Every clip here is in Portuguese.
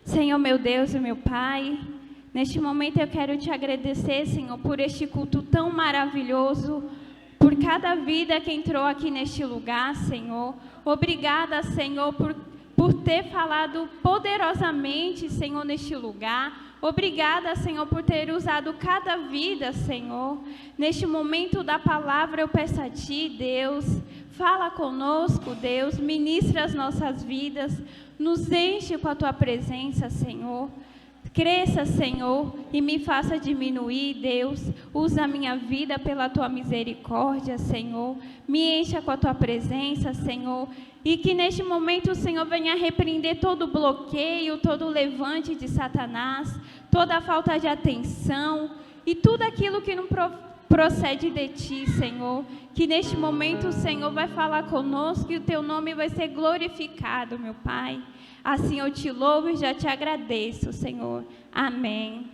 Senhor, meu Deus e meu Pai, neste momento eu quero te agradecer, Senhor, por este culto tão maravilhoso, por cada vida que entrou aqui neste lugar, Senhor. Obrigada, Senhor, por ter falado poderosamente, Senhor, neste lugar. Obrigada, Senhor, por ter usado cada vida, Senhor. Neste momento da palavra eu peço a Ti, Deus, fala conosco, Deus, ministra as nossas vidas, nos enche com a Tua presença, Senhor. Cresça, Senhor, e me faça diminuir, Deus. Usa a minha vida pela Tua misericórdia, Senhor. Me encha com a Tua presença, Senhor. E que neste momento o Senhor venha repreender todo bloqueio, todo levante de Satanás, toda falta de atenção e tudo aquilo que não procede de Ti, Senhor. Que neste momento o Senhor vai falar conosco e o Teu nome vai ser glorificado, meu Pai. Assim eu te louvo e já te agradeço, Senhor. Amém.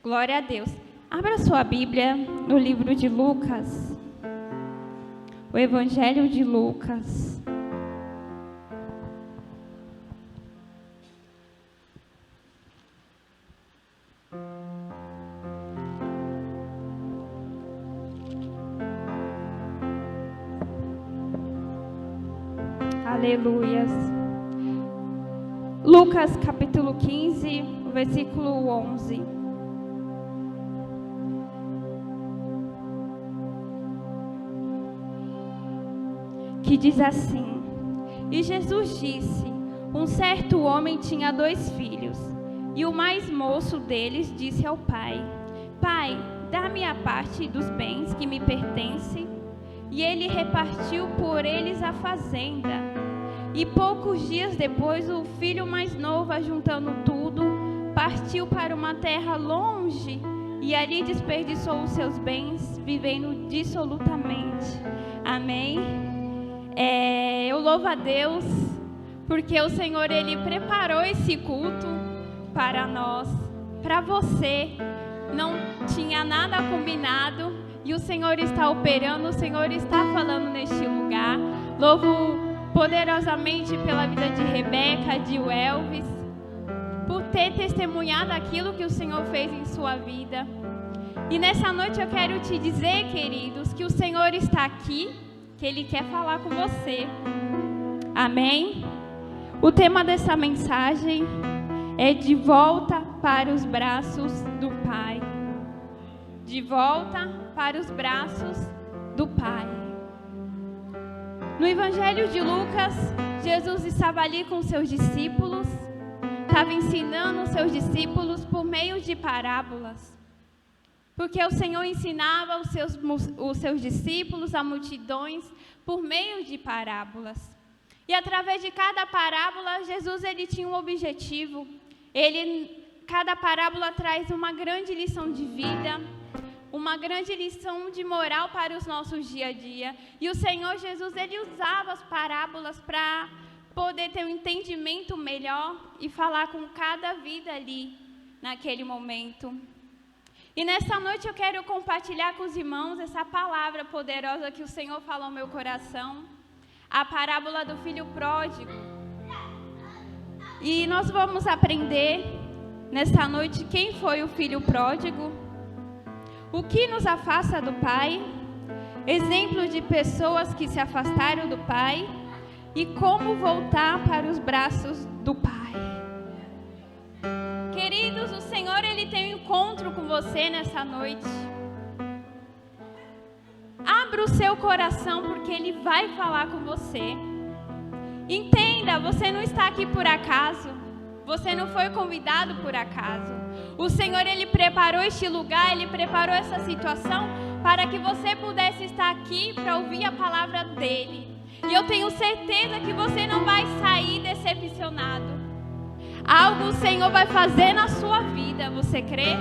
Glória a Deus. Abra sua Bíblia no livro de Lucas. O Evangelho de Lucas. Aleluias. Lucas capítulo 15, versículo 11. Que diz assim: E Jesus disse: Um certo homem tinha 2 filhos, e o mais moço deles disse ao pai: Pai, dá-me a parte dos bens que me pertencem. E ele repartiu por eles a fazenda. E poucos dias depois, o filho mais novo, ajuntando tudo, partiu para uma terra longe e ali desperdiçou os seus bens, vivendo dissolutamente. Amém? Eu louvo a Deus, porque o Senhor, Ele preparou esse culto para nós, para você. Não tinha nada combinado e o Senhor está operando, o Senhor está falando neste lugar. Louvo poderosamente pela vida de Rebeca, de Elvis, por ter testemunhado aquilo que o Senhor fez em sua vida. E nessa noite eu quero te dizer, queridos, que o Senhor está aqui, que Ele quer falar com você. Amém? O tema dessa mensagem é de volta para os braços do Pai. De volta para os braços do Pai. No Evangelho de Lucas, Jesus estava ali com seus discípulos, estava ensinando os seus discípulos por meio de parábolas. Porque o Senhor ensinava os seus discípulos, a multidões, por meio de parábolas. E através de cada parábola, Jesus ele tinha um objetivo. Cada parábola traz uma grande lição de vida, uma grande lição de moral para os nossos dia a dia. E o Senhor Jesus, Ele usava as parábolas para poder ter um entendimento melhor e falar com cada vida ali, naquele momento. E nessa noite eu quero compartilhar com os irmãos essa palavra poderosa que o Senhor falou ao meu coração, a parábola do filho pródigo. E nós vamos aprender nessa noite quem foi o filho pródigo, o que nos afasta do Pai, exemplo de pessoas que se afastaram do Pai e como voltar para os braços do Pai. Queridos, o Senhor Ele tem um encontro com você nessa noite. Abra o seu coração porque Ele vai falar com você. Entenda, você não está aqui por acaso. Você não foi convidado por acaso. O Senhor, Ele preparou este lugar, Ele preparou essa situação para que você pudesse estar aqui para ouvir a palavra dEle. E eu tenho certeza que você não vai sair decepcionado. Algo o Senhor vai fazer na sua vida, você crê?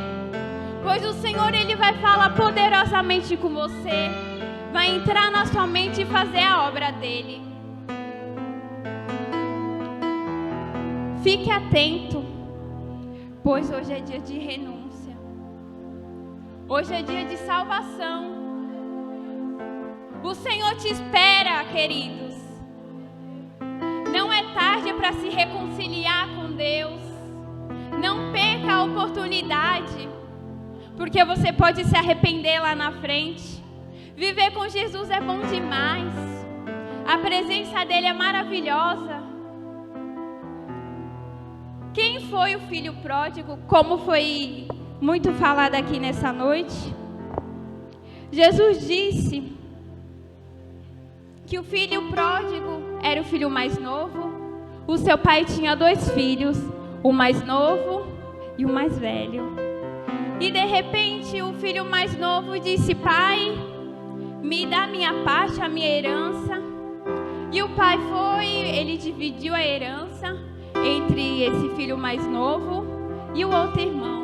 Pois o Senhor, Ele vai falar poderosamente com você, vai entrar na sua mente e fazer a obra dEle. Fique atento, pois hoje é dia de renúncia. Hoje é dia de salvação. O Senhor te espera, queridos. Não é tarde para se reconciliar com Deus. Não perca a oportunidade, porque você pode se arrepender lá na frente. Viver com Jesus é bom demais. A presença dele é maravilhosa. Quem foi o filho pródigo, como foi muito falado aqui nessa noite? Jesus disse que o filho pródigo era o filho mais novo. O seu pai tinha 2 filhos, o mais novo e o mais velho. E de repente o filho mais novo disse: pai, me dá a minha parte, a minha herança. E o pai ele dividiu a herança entre esse filho mais novo e o outro irmão.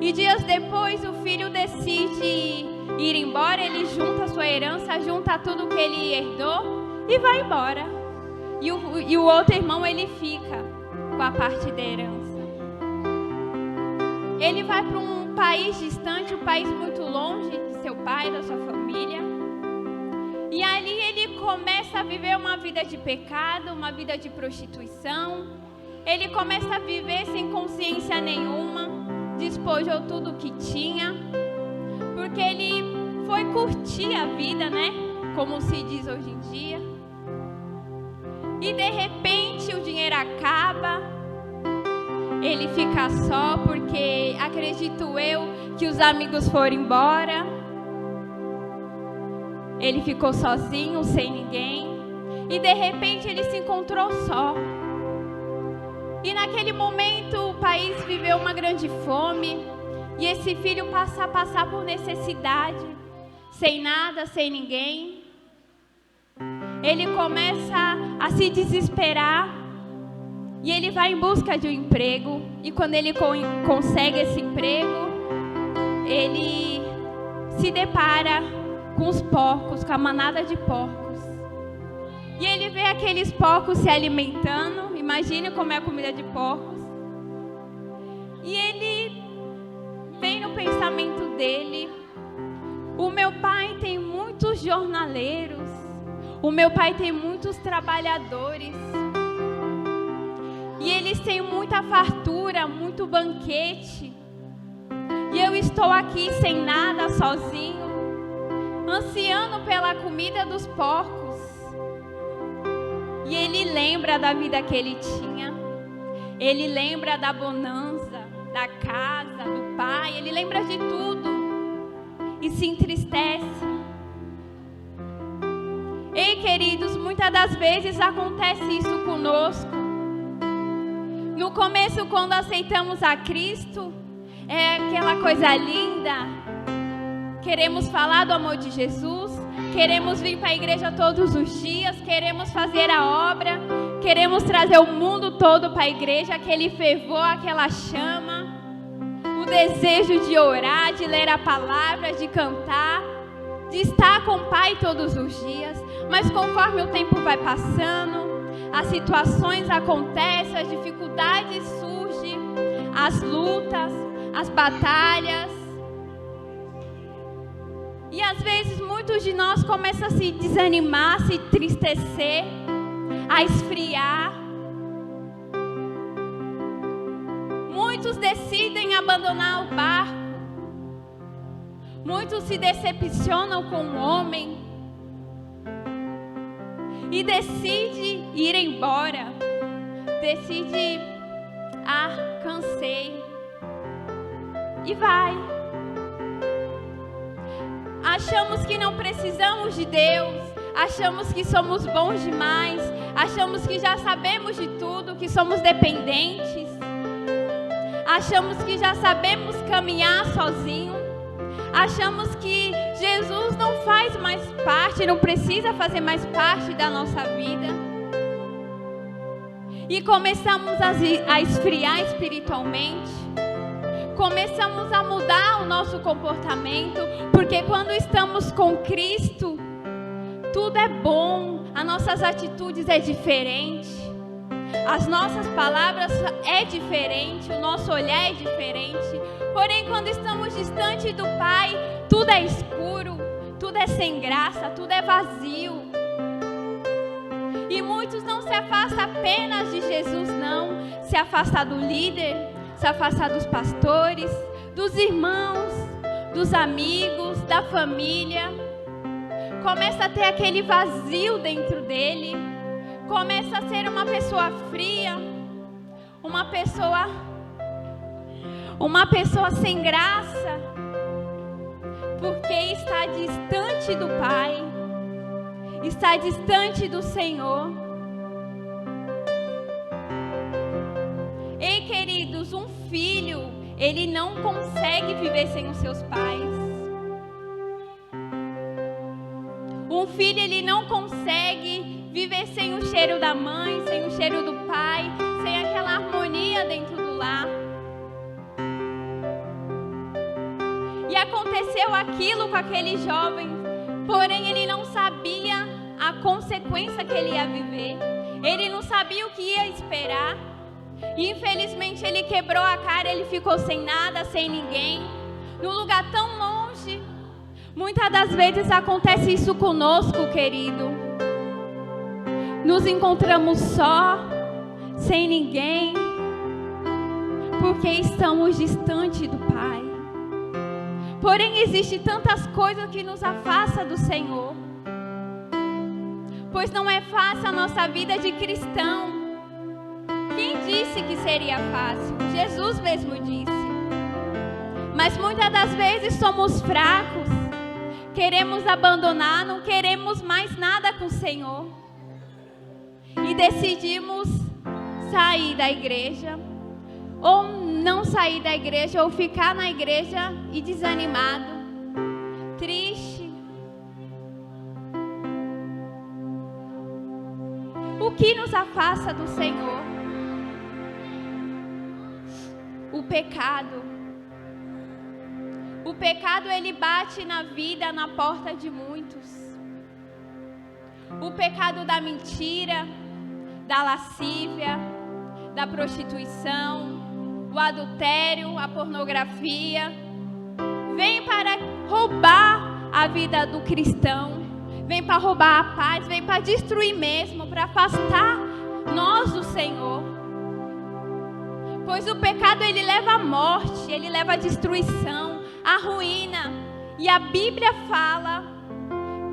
E dias depois o filho decide ir embora, ele junta a sua herança, junta tudo que ele herdou e vai embora. E o outro irmão, ele fica com a parte da herança. Ele vai para um país distante, um país muito longe de seu pai, da sua família. E ali ele começa a viver uma vida de pecado, uma vida de prostituição. Ele começa a viver sem consciência nenhuma, despojou tudo que tinha, porque ele foi curtir a vida, né? Como se diz hoje em dia. E de repente o dinheiro acaba, ele fica só, porque acredito eu que os amigos foram embora. Ele ficou sozinho, sem ninguém. E de repente ele se encontrou só. E naquele momento o país viveu uma grande fome. E esse filho passa a passar por necessidade, sem nada, sem ninguém. Ele começa a se desesperar. E ele vai em busca de um emprego. E quando ele consegue esse emprego, ele se depara com os porcos, com a manada de porcos. E ele vê aqueles porcos se alimentando. Imagine como é a comida de porcos. E ele vem no pensamento dele: o meu pai tem muitos jornaleiros, o meu pai tem muitos trabalhadores, e eles têm muita fartura, muito banquete, e eu estou aqui sem nada, sozinho, ansiando pela comida dos porcos. E ele lembra da vida que ele tinha, ele lembra da bonança, da casa, do pai, ele lembra de tudo e se entristece. Ei, queridos, muitas das vezes acontece isso conosco. No começo, quando aceitamos a Cristo, é aquela coisa linda. Queremos falar do amor de Jesus, queremos vir para a igreja todos os dias, queremos fazer a obra, queremos trazer o mundo todo para a igreja, aquele fervor, aquela chama, o desejo de orar, de ler a palavra, de cantar, de estar com o Pai todos os dias. Mas conforme o tempo vai passando, as situações acontecem, as dificuldades surgem, as lutas, as batalhas. E às vezes muitos de nós começam a se desanimar, a se entristecer, a esfriar. Muitos decidem abandonar o barco. Muitos se decepcionam com o homem e decidem ir embora. Decide, cansei, e vai. Achamos que não precisamos de Deus, achamos que somos bons demais, achamos que já sabemos de tudo, que somos dependentes, achamos que já sabemos caminhar sozinho, achamos que Jesus não faz mais parte, não precisa fazer mais parte da nossa vida. E começamos a esfriar espiritualmente. Começamos a mudar o nosso comportamento, porque quando estamos com Cristo, tudo é bom, as nossas atitudes é diferente, as nossas palavras é diferente, o nosso olhar é diferente. Porém, quando estamos distante do Pai, tudo é escuro, tudo é sem graça, tudo é vazio. E muitos não se afastam apenas de Jesus, não. Se afastam do líder, se afastam dos pastores, dos irmãos, dos amigos, da família. Começa a ter aquele vazio dentro dele. Começa a ser uma pessoa fria, uma pessoa sem graça, porque está distante do Pai, está distante do Senhor. Ei, queridos, um filho, ele não consegue viver sem os seus pais. Um filho, ele não consegue viver sem o cheiro da mãe, sem o cheiro do pai, sem aquela harmonia dentro do lar. E aconteceu aquilo com aquele jovem, porém ele não sabia a consequência que ele ia viver. Ele não sabia o que ia esperar. E infelizmente ele quebrou a cara, ele ficou sem nada, sem ninguém, num lugar tão longe. Muitas das vezes acontece isso conosco, querido. Nos encontramos só, sem ninguém, porque estamos distantes do Pai. Porém, existe tantas coisas que nos afastam do Senhor, pois não é fácil a nossa vida de cristão. Quem disse que seria fácil? Jesus mesmo disse. Mas muitas das vezes somos fracos, queremos abandonar, não queremos mais nada com o Senhor. E decidimos sair da igreja, ou não sair da igreja, ou ficar na igreja e desanimado, triste. O que nos afasta do Senhor? O pecado. O pecado, ele bate na vida, na porta de muitos. O pecado da mentira, da lascívia, da prostituição, o adultério, a pornografia, vem para roubar a vida do cristão, vem para roubar a paz, vem para destruir mesmo, para afastar nós do Senhor. Pois o pecado, ele leva à morte, ele leva à destruição, à ruína. E a Bíblia fala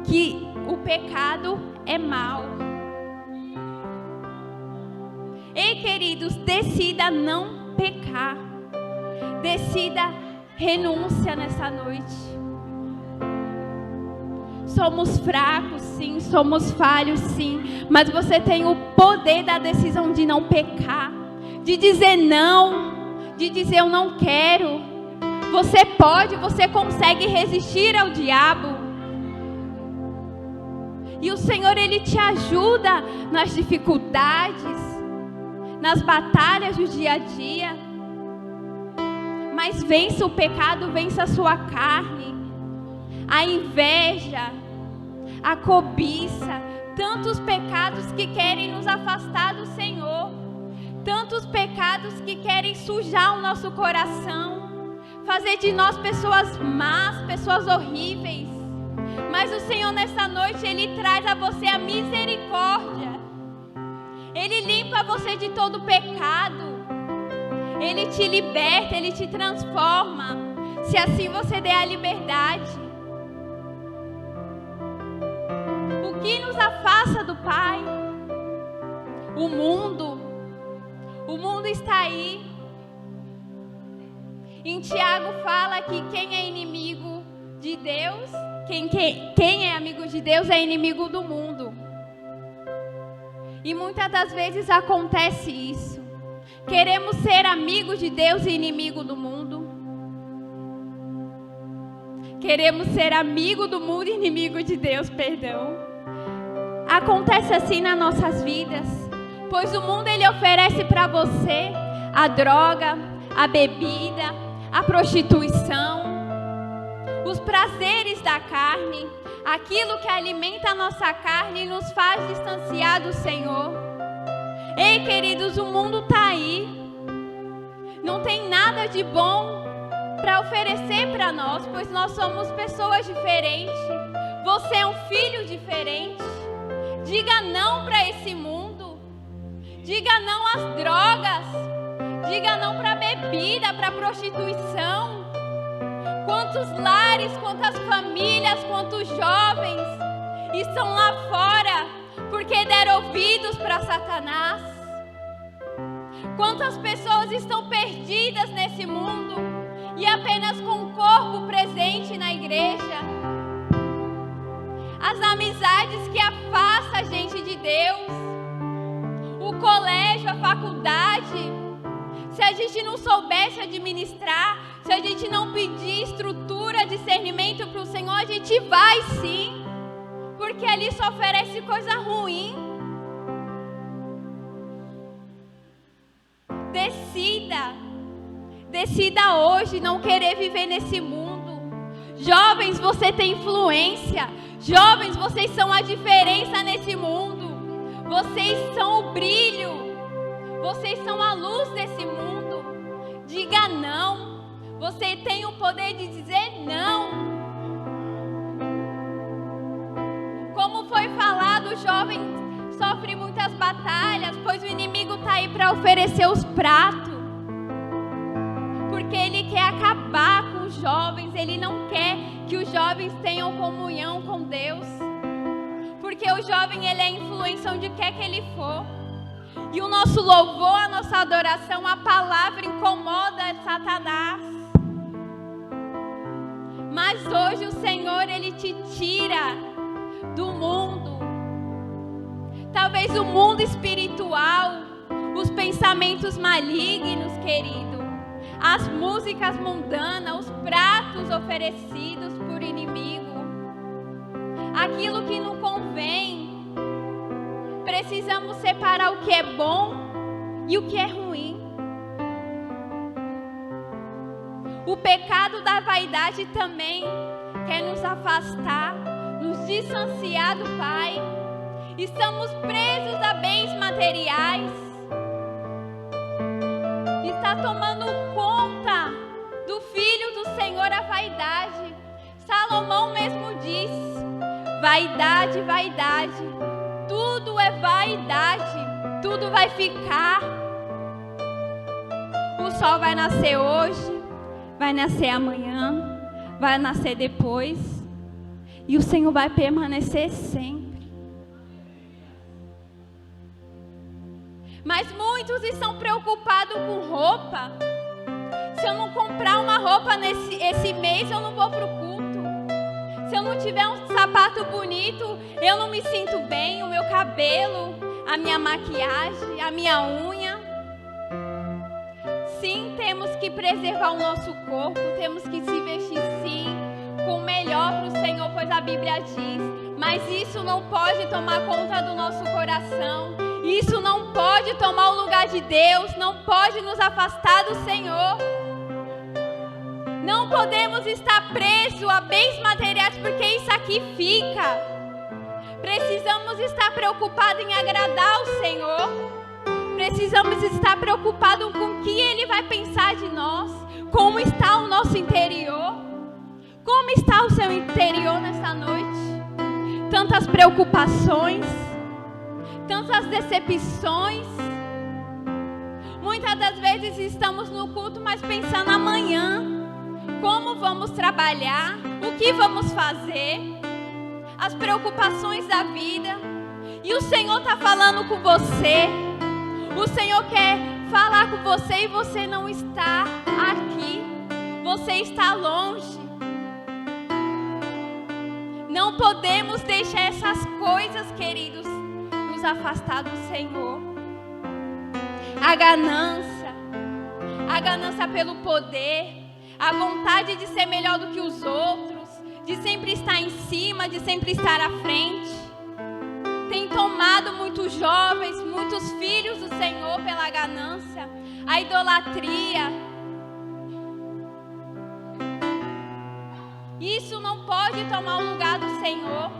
que o pecado é mau. Ei, queridos, decida não pecar. Decida renúncia nessa noite. Somos fracos, sim, somos falhos, sim, mas você tem o poder da decisão de não pecar, de dizer não, de dizer eu não quero. Você pode, você consegue resistir ao diabo. E o Senhor, ele te ajuda nas dificuldades, nas batalhas do dia a dia. Mas vença o pecado, vença a sua carne, a inveja, a cobiça, tantos pecados que querem nos afastar do Senhor, tantos pecados que querem sujar o nosso coração, fazer de nós pessoas más, pessoas horríveis. Mas o Senhor, nessa noite, ele traz a você a misericórdia. Ele limpa você de todo pecado. Ele te liberta, ele te transforma, se assim você der a liberdade. O que nos afasta do Pai? O mundo. O mundo está aí. Em Tiago fala que quem é inimigo de Deus, quem é amigo de Deus é inimigo do mundo. E muitas das vezes acontece isso. Queremos ser amigos de Deus e inimigo do mundo. Queremos ser amigo do mundo e inimigo de Deus, perdão. Acontece assim nas nossas vidas, pois o mundo, ele oferece para você a droga, a bebida, a prostituição, os prazeres da carne, aquilo que alimenta a nossa carne e nos faz distanciar do Senhor. Ei, queridos, o mundo está aí, não tem nada de bom para oferecer para nós, pois nós somos pessoas diferentes. Você é um filho diferente, Diga não para esse mundo. Diga não às drogas. Diga não para a bebida, para a prostituição. Quantos lares, quantas famílias, quantos jovens estão lá fora porque deram ouvidos para Satanás? Quantas pessoas estão perdidas nesse mundo e apenas com o corpo presente na igreja? As amizades que afastam a gente de Deus, o colégio, a faculdade. Se a gente não soubesse administrar, se a gente não pedir estrutura, discernimento para o Senhor, a gente vai sim, porque ali só oferece coisa ruim. Decida hoje não querer viver nesse mundo. Jovens, você tem influência. Jovens, vocês são a diferença nesse mundo. Vocês são o brilho. Vocês são a luz desse mundo. Diga não. Você tem o poder de dizer não. Como foi falado, o jovem sofre muitas batalhas, pois o inimigo está aí para oferecer os pratos. Porque ele quer acabar com os jovens, ele não quer que os jovens tenham comunhão com Deus. Porque o jovem, ele é influência onde quer que ele for. E o nosso louvor, a nossa adoração, a palavra incomoda Satanás. Mas hoje o Senhor, ele te tira do mundo. Talvez o mundo espiritual, os pensamentos malignos, querido. As músicas mundanas, os pratos oferecidos por inimigo. Aquilo que não convém. Precisamos separar o que é bom e o que é ruim. O pecado da vaidade também quer nos afastar, nos distanciar do Pai. Estamos presos a bens materiais. Está tomando conta do Filho do Senhor a vaidade. Salomão mesmo diz: vaidade, vaidade. Tudo é vaidade. Tudo vai ficar. O sol vai nascer hoje, vai nascer amanhã, vai nascer depois. E o Senhor vai permanecer sempre. Mas muitos estão preocupados com roupa. Se eu não comprar uma roupa esse mês, eu não vou para o culto. Se eu não tiver um sapato bonito, eu não me sinto bem. O meu cabelo, a minha maquiagem, a minha unha. Sim, temos que preservar o nosso corpo. Temos que se vestir, sim, com o melhor para o Senhor, pois a Bíblia diz. Mas isso não pode tomar conta do nosso coração. Isso não pode tomar o lugar de Deus, não pode nos afastar do Senhor. Não podemos estar presos a bens materiais, porque isso aqui fica. Precisamos estar preocupados em agradar o Senhor. Precisamos estar preocupados com o que Ele vai pensar de nós. Como está o nosso interior? Como está o seu interior nessa noite? Tantas preocupações, tantas decepções. Muitas das vezes estamos no culto, mas pensando amanhã. Como vamos trabalhar? O que vamos fazer? As preocupações da vida. E o Senhor está falando com você. O Senhor quer falar com você e você não está aqui. Você está longe. Não podemos deixar essas coisas, queridos, nos afastar do Senhor. A ganância pelo poder, a vontade de ser melhor do que os outros, de sempre estar em cima, de sempre estar à frente, tem tomado muitos jovens, muitos filhos do Senhor pela ganância, a idolatria. Isso não pode tomar o lugar do Senhor.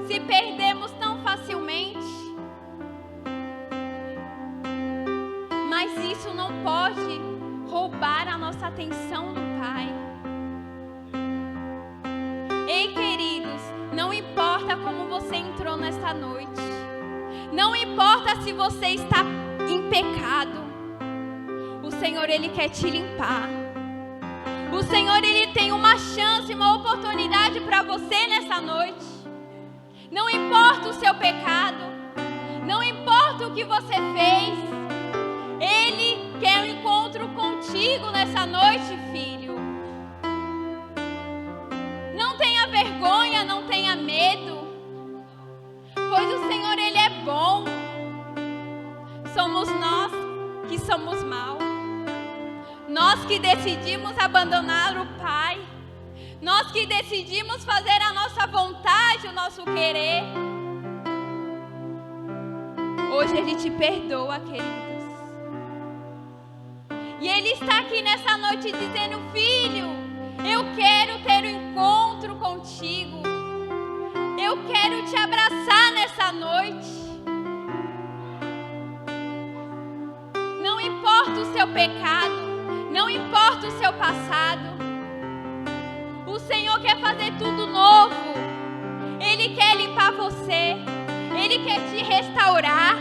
Se perdemos tão facilmente, mas isso não pode roubar a nossa atenção do Pai. Ei, queridos, não importa como você entrou coração nesta noite. Não importa se você está em pecado, o Senhor, Ele quer te limpar. O Senhor, Ele tem uma chance, uma oportunidade para você nessa noite. Não importa o seu pecado, não importa o que você fez, Ele quer um encontro contigo nessa noite, filho. Não tenha vergonha, não tenha medo, pois o Senhor, Ele é bom. Somos nós que somos maus. Nós que decidimos abandonar o Pai. Nós que decidimos fazer a nossa vontade, o nosso querer. Hoje Ele te perdoa, queridos. E Ele está aqui nessa noite dizendo: filho, eu quero ter um encontro contigo. Eu quero te abraçar nessa noite. Não importa o seu pecado, não importa o seu passado, o Senhor quer fazer tudo novo. Ele quer limpar você, Ele quer te restaurar.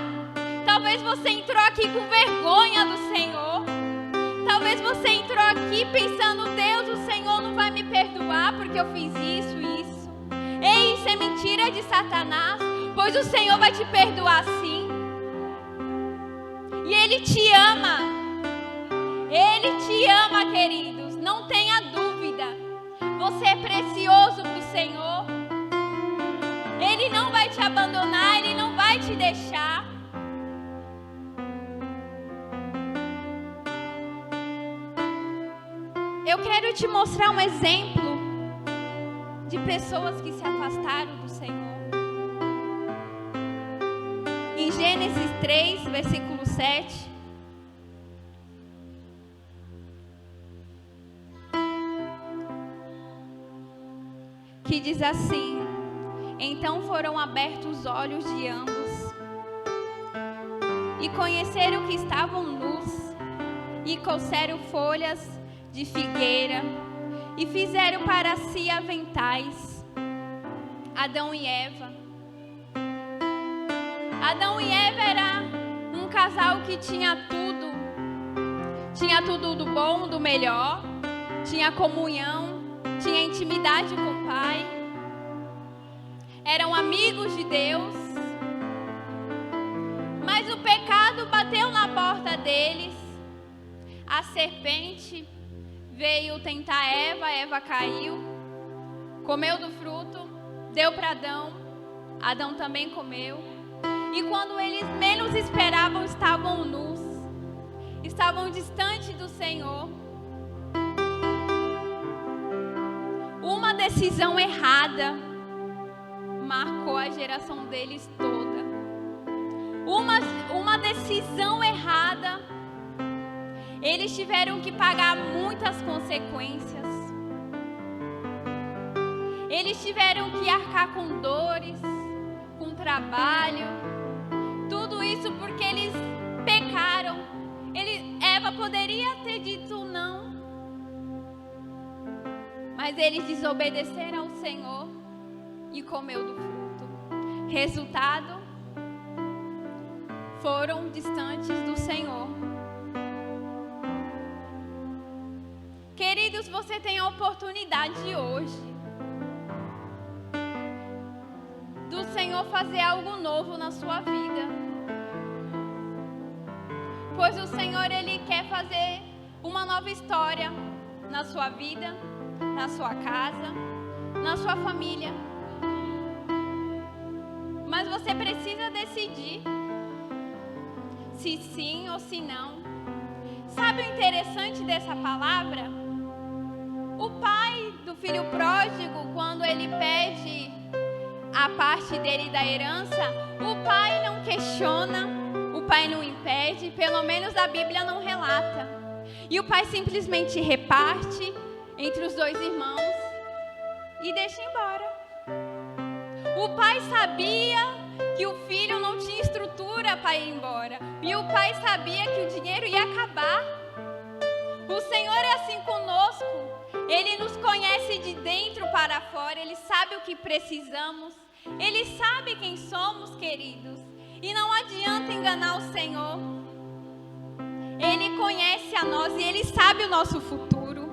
Talvez você entrou aqui com vergonha do Senhor. Talvez você entrou aqui pensando: Deus, o Senhor não vai me perdoar porque eu fiz isso e isso. Ei, isso é mentira de Satanás, pois o Senhor vai te perdoar sim. E Ele te ama. Ele te ama, queridos. Não tenha dúvida. Você é precioso para o Senhor. Ele não vai te abandonar, Ele não vai te deixar. Eu quero te mostrar um exemplo de pessoas que se afastaram do Senhor. Em Gênesis 3, versículo 7. Que diz assim: então foram abertos os olhos de ambos, e conheceram que estavam nus, e coceram folhas de figueira, e fizeram para si aventais. Adão e Eva. Adão e Eva era um casal que tinha tudo. Tinha tudo do bom, do melhor. Tinha comunhão, tinha intimidade com o Pai. Eram amigos de Deus. Mas o pecado bateu na porta deles. A serpente veio tentar Eva, Eva caiu, comeu do fruto, deu para Adão, Adão também comeu. E quando eles menos esperavam, estavam nus, estavam distantes do Senhor. Uma decisão errada marcou a geração deles toda. Uma decisão errada, eles tiveram que pagar muitas consequências. Eles tiveram que arcar com dores, com trabalho. Tudo isso porque eles pecaram. Eva poderia ter dito não, mas eles desobedeceram ao Senhor e comeu do fruto. Resultado, foram distantes do Senhor. Queridos, você tem a oportunidade hoje do Senhor fazer algo novo na sua vida. Pois o Senhor, Ele quer fazer uma nova história na sua vida, na sua casa, na sua família. Mas você precisa decidir se sim ou se não. Sabe o interessante dessa palavra? O pai do filho pródigo, quando ele pede a parte dele da herança, o pai não questiona, o pai não impede, pelo menos a Bíblia não relata. E o pai simplesmente reparte entre os dois irmãos e deixa embora. O pai sabia que o filho não tinha estrutura para ir embora. E o pai sabia que o dinheiro ia acabar. O Senhor é assim conosco. Ele nos conhece de dentro para fora. Ele sabe o que precisamos. Ele sabe quem somos, queridos. E não adianta enganar o Senhor. Ele conhece a nós e Ele sabe o nosso futuro.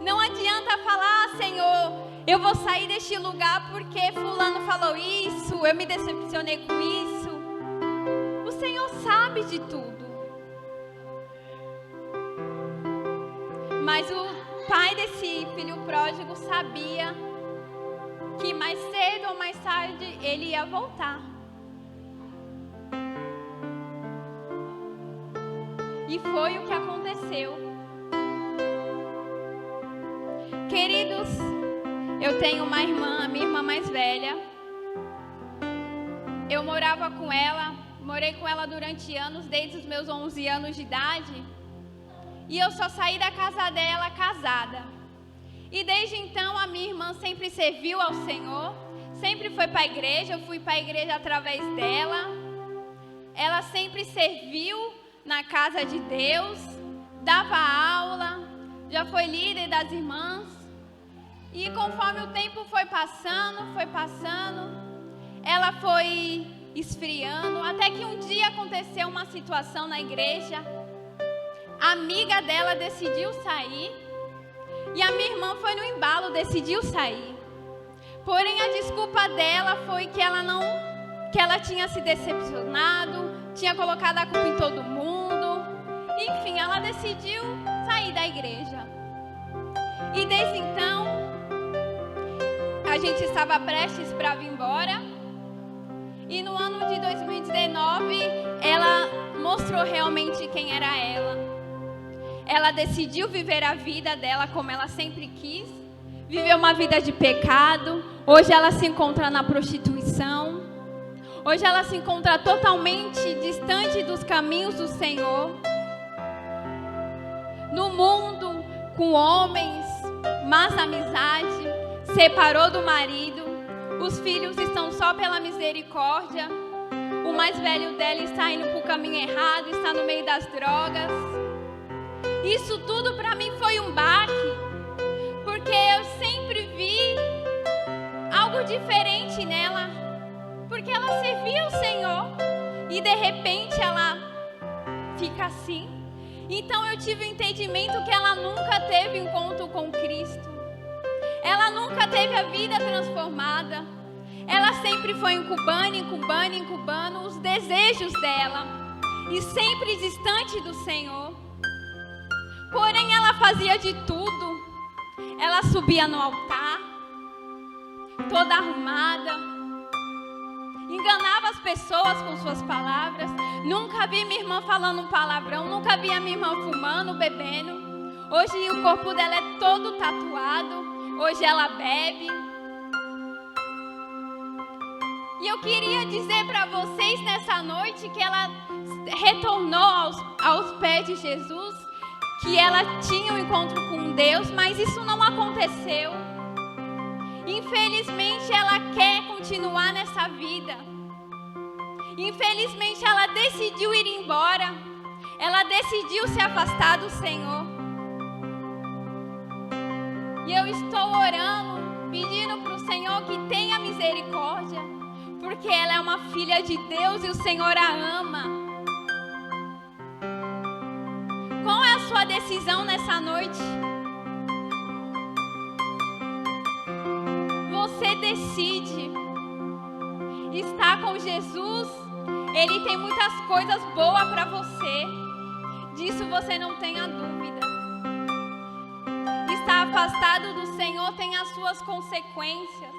Não adianta falar, Senhor, eu vou sair deste lugar porque fulano falou isso, eu me decepcionei com isso. O Senhor sabe de tudo. Mas o pai desse filho pródigo sabia que mais cedo ou mais tarde ele ia voltar. E foi o que aconteceu. Queridos, eu tenho uma irmã, a minha irmã mais velha. Eu morava com ela, morei com ela durante anos, desde os meus 11 anos de idade. E eu só saí da casa dela casada. E desde então a minha irmã sempre serviu ao Senhor, sempre foi para a igreja, eu fui para a igreja através dela. Ela sempre serviu na casa de Deus, dava aula, já foi líder das irmãs. E conforme o tempo foi passando, ela foi esfriando, até que um dia aconteceu uma situação na igreja. A amiga dela decidiu sair e a minha irmã foi no embalo, decidiu sair. Porém, a desculpa dela foi que ela tinha se decepcionado, tinha colocado a culpa em todo mundo. Enfim, ela decidiu sair da igreja. E desde então, a gente estava prestes para vir embora. E no ano de 2019, ela mostrou realmente quem era ela. Ela decidiu viver a vida dela como ela sempre quis. Viveu uma vida de pecado. Hoje ela se encontra na prostituição. Hoje ela se encontra totalmente distante dos caminhos do Senhor. No mundo, com homens, más amizade, separou do marido. Os filhos estão só pela misericórdia. O mais velho dela está indo para o caminho errado, está no meio das drogas. Isso tudo para mim foi um baque, porque eu sempre vi algo diferente nela, porque ela servia o Senhor e de repente ela fica assim. Então eu tive o entendimento que ela nunca teve encontro com Cristo. Ela nunca teve a vida transformada. Ela sempre foi incubando os desejos dela. E sempre distante do Senhor. Porém, ela fazia de tudo. Ela subia no altar, toda arrumada. Enganava as pessoas com suas palavras. Nunca vi minha irmã falando um palavrão. Nunca vi a minha irmã fumando, bebendo. Hoje o corpo dela é todo tatuado. Hoje ela bebe. E eu queria dizer para vocês nessa noite que ela retornou aos pés de Jesus, que ela tinha um encontro com Deus, mas isso não aconteceu. Infelizmente ela quer continuar nessa vida. Infelizmente ela decidiu ir embora. Ela decidiu se afastar do Senhor. E eu estou orando, pedindo para o Senhor que tenha misericórdia, porque ela é uma filha de Deus e o Senhor a ama. Qual é a sua decisão nessa noite? Você decide estar com Jesus. Ele tem muitas coisas boas para você. Disso você não tenha dúvida. Estar afastado do Senhor tem as suas consequências.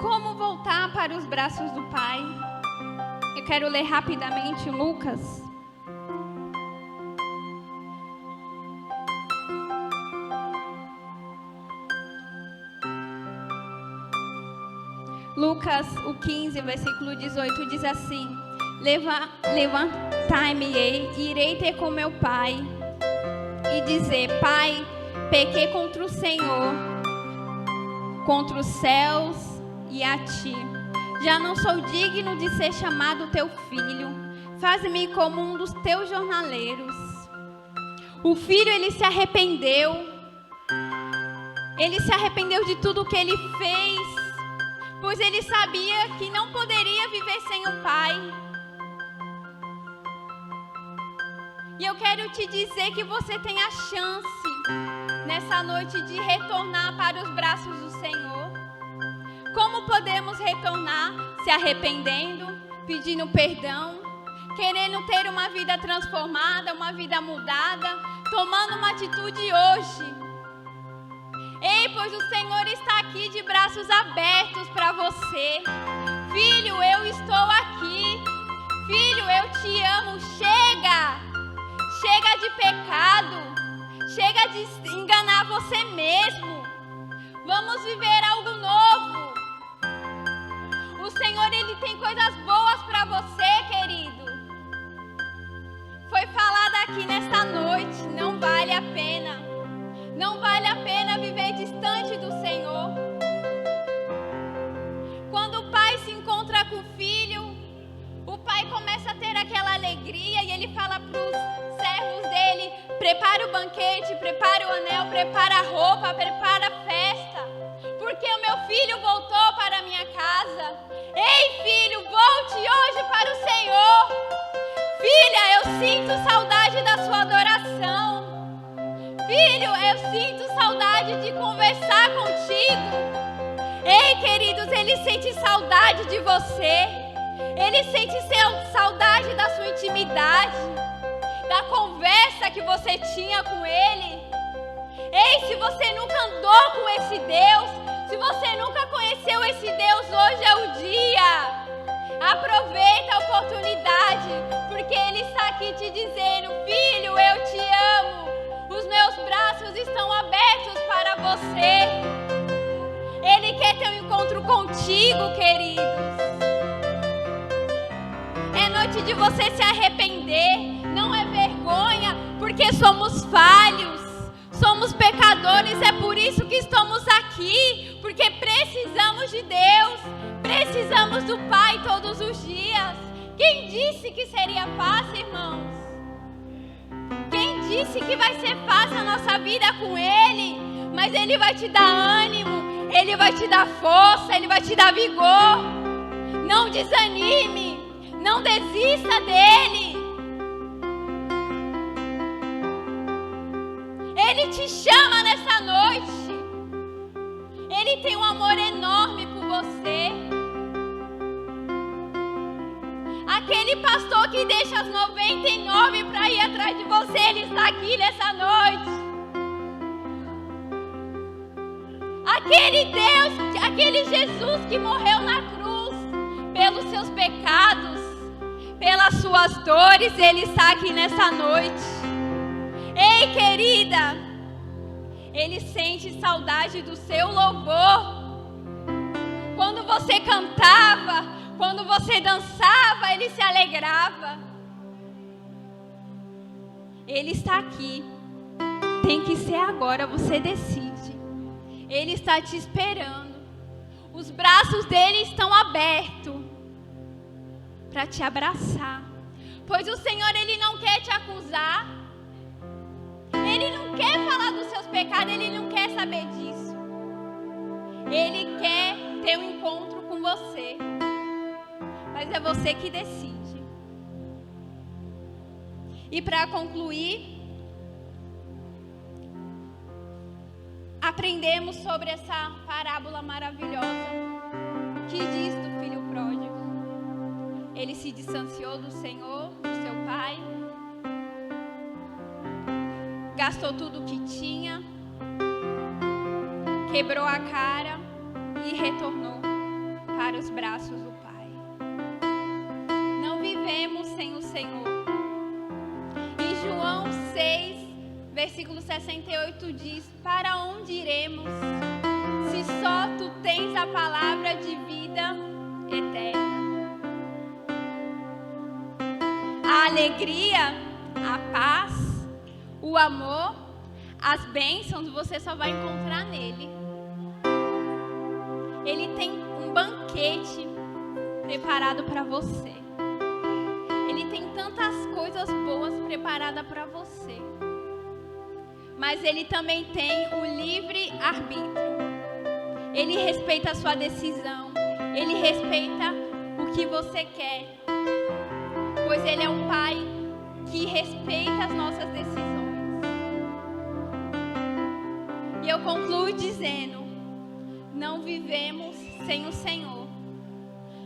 Como voltar para os braços do Pai? Eu quero ler rapidamente Lucas. Lucas, o 15, versículo 18, diz assim: Levantai-me-ei, irei ter com meu pai, e dizer: Pai, pequei contra o Senhor, contra os céus e a ti. Já não sou digno de ser chamado teu filho. Faz-me como um dos teus jornaleiros. O filho, ele se arrependeu. Ele se arrependeu de tudo que ele fez, pois ele sabia que não poderia viver sem o Pai. E eu quero te dizer que você tem a chance nessa noite de retornar para os braços do Senhor. Como podemos retornar? Se arrependendo, pedindo perdão, querendo ter uma vida transformada, uma vida mudada, tomando uma atitude hoje. Ei, pois o Senhor está aqui de braços abertos para você. Filho, eu estou aqui. Filho, eu te amo. Chega! Chega de pecado. Chega de enganar você mesmo. Vamos viver algo novo. O Senhor, Ele tem coisas boas para você, querido. Foi falado aqui nesta noite, não vale a pena. Não vale a pena viver distante do Senhor. Quando o pai se encontra com o filho, o pai começa a ter aquela alegria e ele fala para os servos dele: prepara o banquete, prepara o anel, prepara a roupa, prepara a festa, porque o meu filho voltou para a minha casa. Ei, filho, volte hoje para o Senhor. Filha, eu sinto saudade da sua adoração. Filho, eu sinto saudade de conversar contigo. Ei, queridos, ele sente saudade de você. Ele sente saudade da sua intimidade, da conversa que você tinha com ele. Ei, se você nunca andou com esse Deus, se você nunca conheceu esse Deus, hoje é o dia. Aproveita a oportunidade, porque Ele está aqui te dizendo: filho, eu te amo. Os meus braços estão abertos para você. Ele quer ter um encontro contigo, queridos. É noite de você se arrepender. Não é vergonha, porque somos falhos, somos pecadores. É por isso que estamos aqui, porque precisamos de Deus, precisamos do Pai todos os dias. Quem disse que seria fácil, irmãos? Quem disse que vai ser fácil a nossa vida com Ele? Mas Ele vai te dar ânimo, Ele vai te dar força, Ele vai te dar vigor. Não desanime, não desista dEle. Ele te chama nessa noite. Ele tem um amor enorme por você. Aquele pastor que deixa as 99 para ir atrás de você, ele está aqui nessa noite. Aquele Deus, aquele Jesus que morreu na cruz pelos seus pecados, pelas suas dores, Ele está aqui nessa noite. Ei, querida, Ele sente saudade do seu louvor. Quando você cantava, quando você dançava, Ele se alegrava. Ele está aqui. Tem que ser agora, você decide. Ele está te esperando. Os braços dele estão abertos para te abraçar. Pois o Senhor, Ele não quer te acusar. Ele não quer falar dos seus pecados, Ele não quer saber disso. Ele quer ter um encontro com você. Mas é você que decide. E para concluir, aprendemos sobre essa parábola maravilhosa que diz do filho pródigo. Ele se distanciou do Senhor, do seu pai, gastou tudo o que tinha, quebrou a cara e retornou para os braços do Pai. Não vivemos sem o Senhor. Em João 6, versículo 68 diz: para onde iremos, se só Tu tens a palavra de vida eterna? A alegria, a paz, o amor, as bênçãos, você só vai encontrar nele. Ele tem um banquete preparado para você. Ele tem tantas coisas boas preparadas para você. mas Ele também tem o livre arbítrio. Ele respeita a sua decisão. Ele respeita o que você quer. Pois Ele é um Pai que respeita as nossas decisões. E eu concluo dizendo: não vivemos sem o Senhor.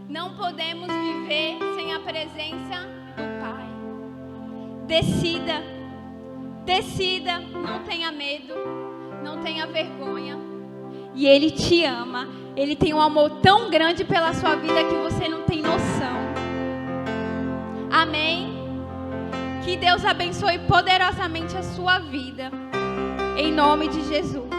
Não podemos viver sem a presença do Pai. Decida, decida, não tenha medo, não tenha vergonha. E Ele te ama. Ele tem um amor tão grande pela sua vida que você não tem noção. Amém? Que Deus abençoe poderosamente a sua vida. Em nome de Jesus.